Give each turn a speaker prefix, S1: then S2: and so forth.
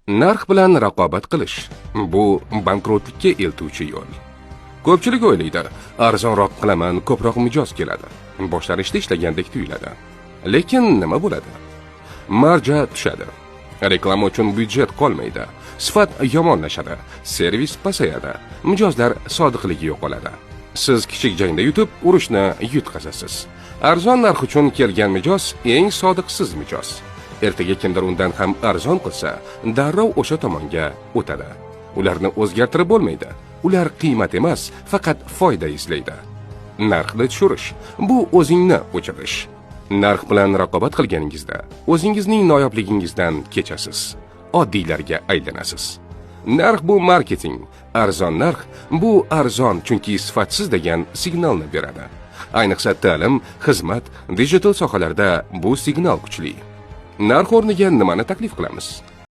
S1: Narx bilan raqobat qilish bu bankrotlikka eltuvchi yo'l. Ko'pchilik o'ylaydi, arzonroq qilaman, ko'proq mijoz keladi. Boshlanishda ishlagandek tuyuladi. Lekin nima bo'ladi? Marja tushadi. Reklama uchun byudjet qolmaydi. Sifat yomonlashadi, servis pasayadi, mijozlar sodiqligi yo'qoladi. Siz kichik jangda yutib, urushni yutqazasiz. Arzon narx uchun kelgan mijoz eng sodiqsiz mijoz. Ertaga kimdir undan ham arzon qilsa, darrov o'sha tomonga o'tadi. Ularni o'zgartirib bo'lmaydi. Ular qiymat emas, faqat foyda izlaydi. Narxni tushirish bu o'zingni o'chirish. Narx bilan raqobat qilganingizda o'zingizning noyobligingizdan kechasiz. Oddiylarga aylanasiz. Narx bu marketing, arzon narx bu arzon chunki sifatsiz degan signalni beradi. Ayniqsa ta'lim, xizmat, digital sohalarda bu signal kuchli. Narx o'rniga nimani taklif qilamiz?